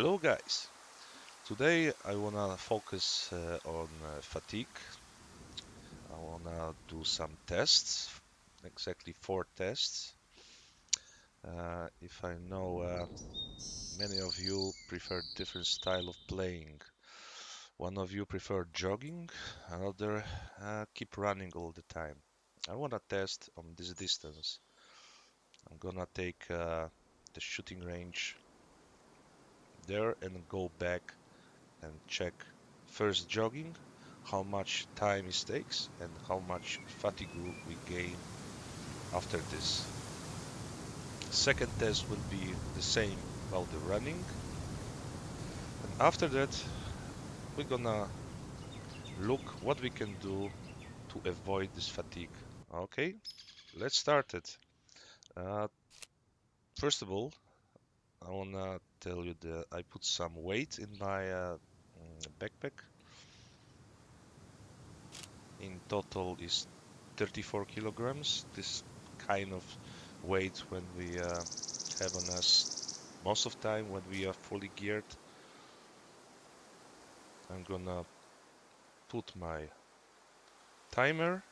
Hello guys, today I wanna focus on fatigue. I wanna do some tests, exactly 4 tests. If I know many of you prefer different style of playing. One of you prefer jogging, another keep running all the time. I wanna test on this distance. I'm gonna take the shooting range there and go back and check first jogging, how much time it takes and how much fatigue we gain after this. Second test will be the same about the running, and after that we're gonna look what we can do to avoid this fatigue. Okay, let's start it. Uh, First of all, I wanna tell you that I put some weight in my backpack. In total is 34 kilograms. This kind of weight when we have on us most of time when we are fully geared. I'm gonna put my timer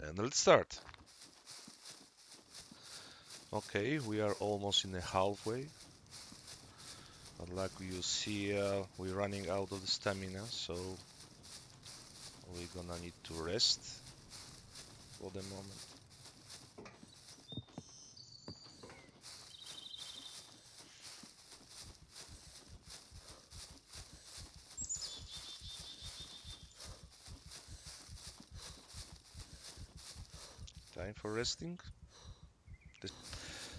and let's start. Okay, we are almost in the halfway, but like you see, we're running out of the stamina, so we're gonna need to rest for the moment. Time for resting.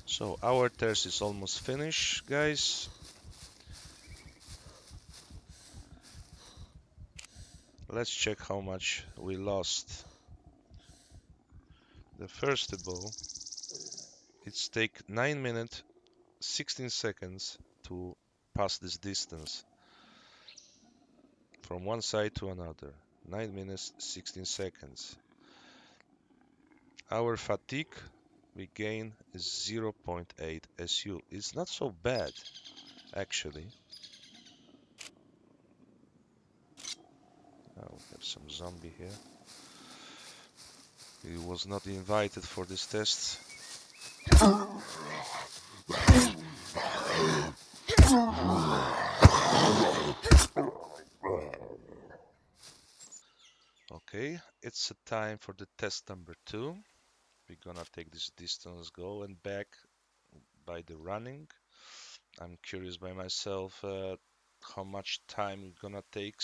So our test is almost finished, guys. Let's check how much we lost. The first ball, it's take 9 minutes 16 seconds to pass this distance from one side to another. 9 minutes 16 seconds. Our fatigue we gain is 0.8 SU. It's not so bad actually. Oh, we have some zombie here. He was not invited for this test. Okay, it's a time for the test number 2. We're gonna take this distance, go and back by the running. I'm curious by myself how much time it's gonna take,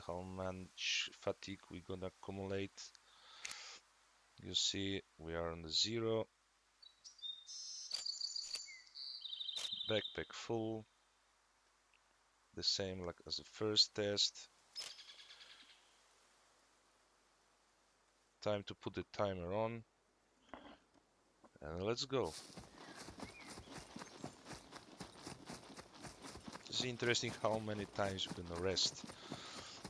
how much fatigue we're gonna accumulate. You see, we are on the 0. Backpack full. The same like as the first test. Time to put the timer on. And let's go. It's interesting how many times we're gonna rest.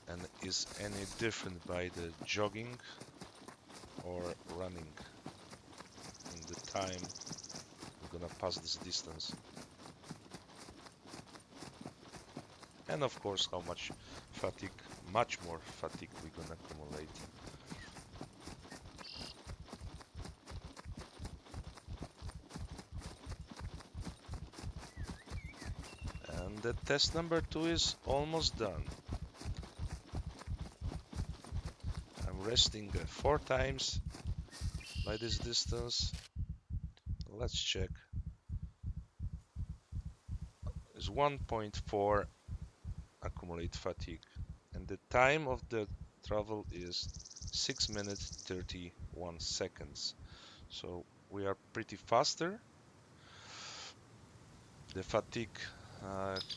And is any different by the jogging or running in the time we're gonna pass this distance. And of course how much fatigue, much more fatigue we're gonna accumulate. And the test number 2 is almost done. I'm resting 4 times by this distance. Let's check. It's 1.4 accumulate fatigue. And the time of the travel is 6 minutes 31 seconds. So we are pretty faster. The fatigue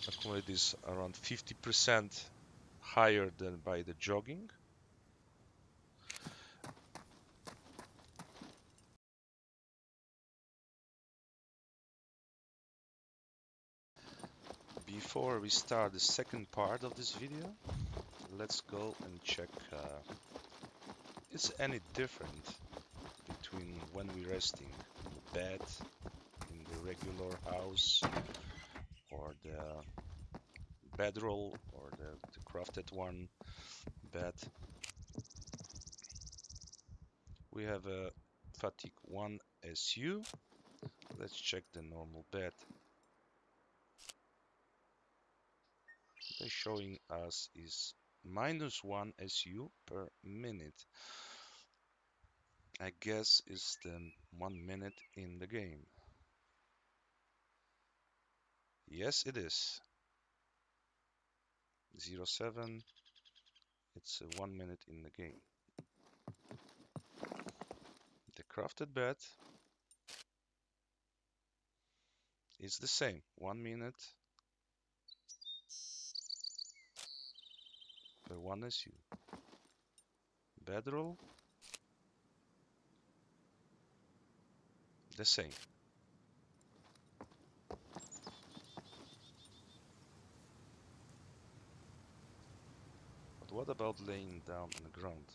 accumulate is around 50% higher than by the jogging. Before we start the second part of this video, let's go and check is any different between when we're resting. bed in the regular house, or the bedroll, or the crafted one bed. We have a fatigue 1 SU. Let's check the normal bed. They're showing us is -1 SU per minute. I guess it's the 1 minute in the game. Yes, it is. 07. It's 1 minute in the game. The crafted bed is the same. 1 minute per 1 SU. Bedroll, the same. But what about laying down on the ground?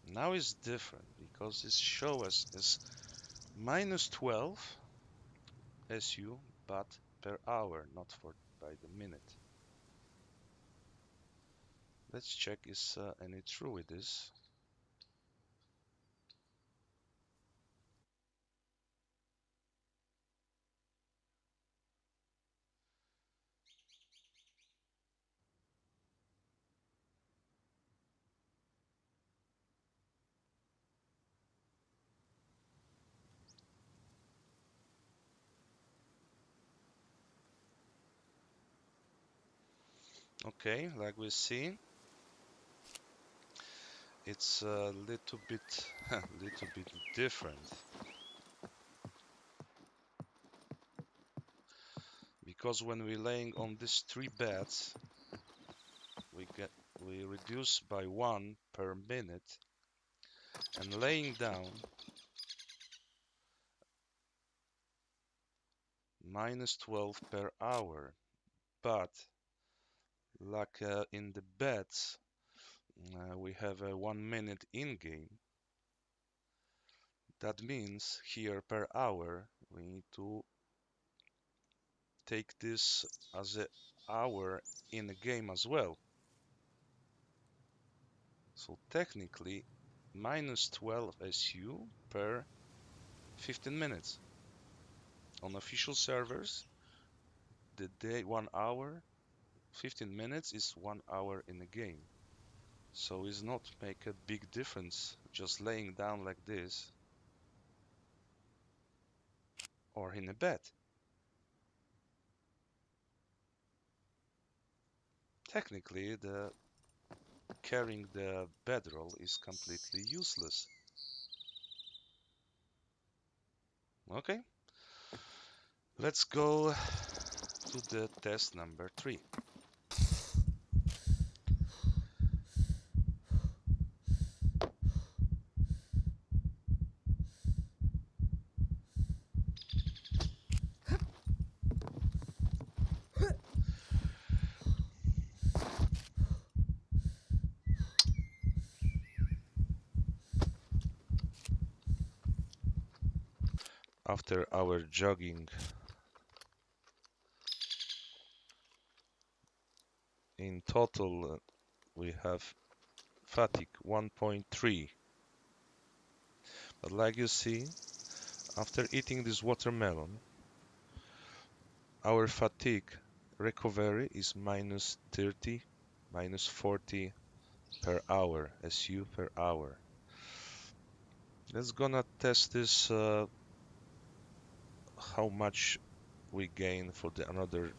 Now it's different because it shows us as -12 SU, but per hour, not by the minute. Let's check is any true with this. Okay, like we see, it's a little bit, little bit different, because when we're laying on these 3 beds, we reduce by 1 per minute, and laying down -12 per hour. But like in the beds, we have a 1 minute in game. That means here per hour we need to take this as an hour in the game as well. So technically -12 SU per 15 minutes. On official servers, the day 1 hour, 15 minutes is 1 hour in the game. So it's not make a big difference just laying down like this or in a bed. Technically, the carrying the bedroll is completely useless. Okay, let's go to the test number 3. After our jogging, in total we have fatigue 1.3. But like you see, after eating this watermelon, our fatigue recovery is -30, -40 per hour, SU per hour. Let's gonna test this how much we gain for the another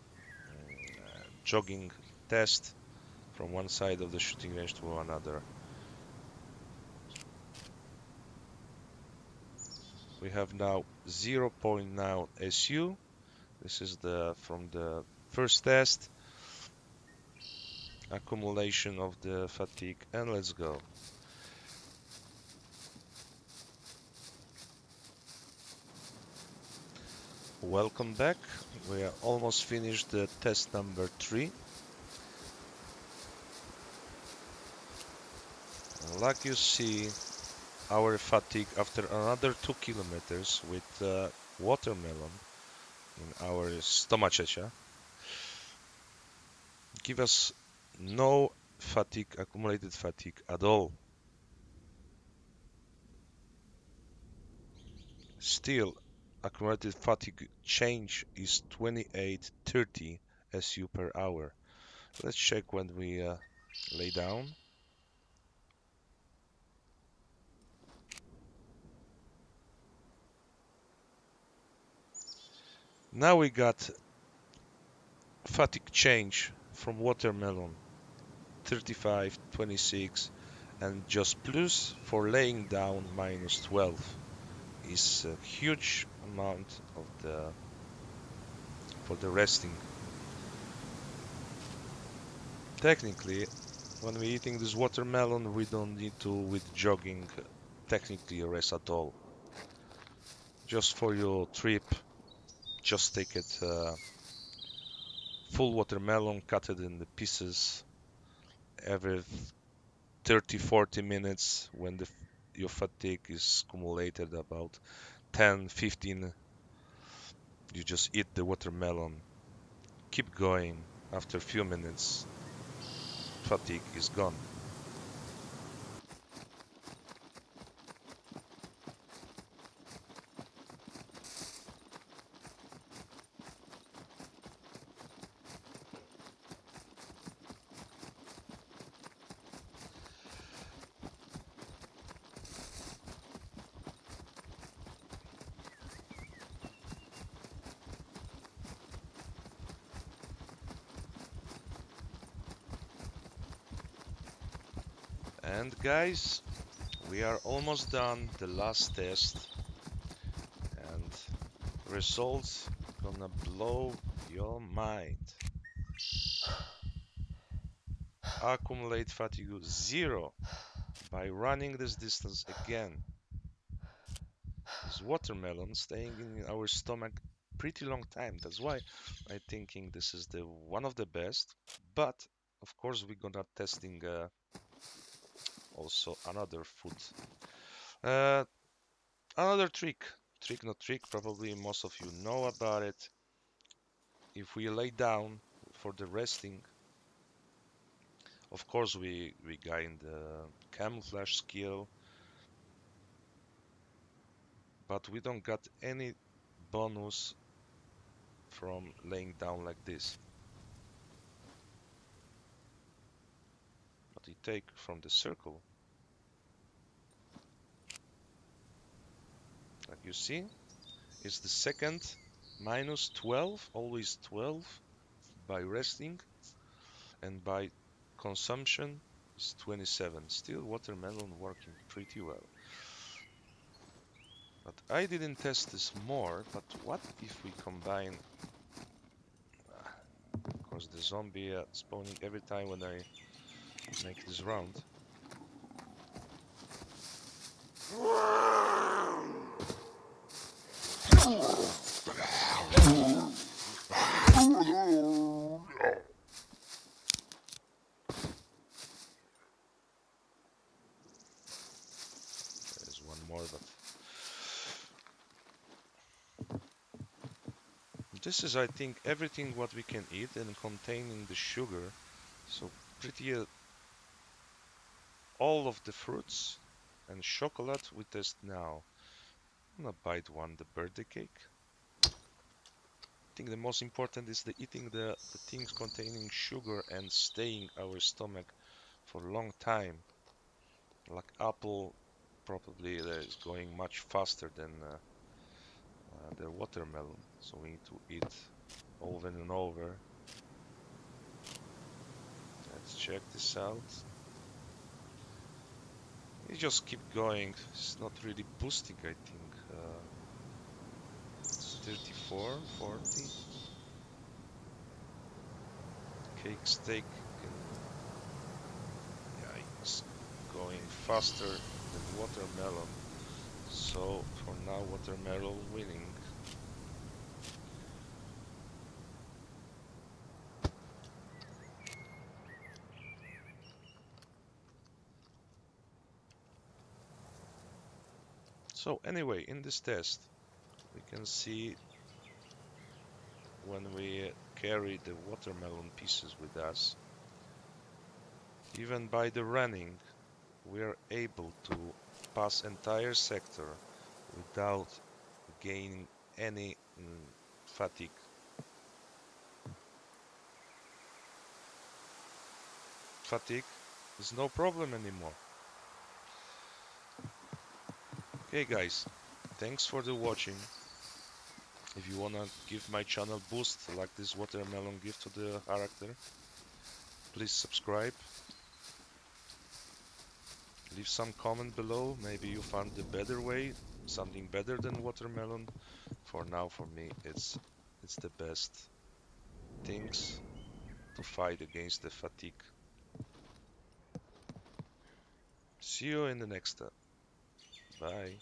jogging test from one side of the shooting range to another. We have now 0.9 SU. This is from the first test accumulation of the fatigue, and let's go. Welcome back. We are almost finished the test number 3. And like you see, our fatigue after another 2 kilometers with watermelon in our stomachecha. Give us no fatigue, accumulated fatigue at all. Still, accumulated fatigue change is 28-30 SU per hour. Let's check when we lay down. Now we got fatigue change from watermelon 35, 26, and just plus for laying down minus 12 is a huge amount of the for the resting. Technically, when we're eating this watermelon, we don't need to with jogging technically rest at all. Just for your trip, just take it full watermelon, cut it in the pieces every 30-40 minutes when your fatigue is accumulated about 10-15. You just eat the watermelon, keep going. After a few minutes, fatigue is gone. And guys, we are almost done the last test, and results gonna blow your mind. Accumulate fatigue 0 by running this distance again. This watermelon staying in our stomach pretty long time. That's why I'm thinking this is the one of the best. But of course we're gonna testing also another food. Uh, Another trick not trick, probably most of you know about it. If we lay down for the resting, of course we gain the camouflage skill, but we don't got any bonus from laying down like this. But we take from the circle, like you see, it's the second minus 12, always 12 by resting, and by consumption is 27. Still watermelon working pretty well. But I didn't test this more, but what if we combine, of course the zombie spawning every time when I make this round. There's one more, but this is, I think, everything what we can eat and containing the sugar. So pretty all of the fruits and chocolate we test now. I'm gonna bite one, the birthday cake. I think the most important is the eating the things containing sugar and staying our stomach for a long time. Like apple, probably is going much faster than the watermelon. So we need to eat over and over. Let's check this out. You just keep going. It's not really boosting, I think. It's 34, 40. Cake steak can, yeah, it's going faster than watermelon. So for now, watermelon winning. So anyway, in this test, we can see when we carry the watermelon pieces with us, even by the running, we are able to pass entire sector without gaining any fatigue. Fatigue is no problem anymore. Okay guys, thanks for the watching. If you wanna give my channel boost like this watermelon give to the character, please subscribe. Leave some comment below, maybe you found the better way, something better than watermelon. For now, for me, it's the best things to fight against the fatigue. See you in the next step. Bye.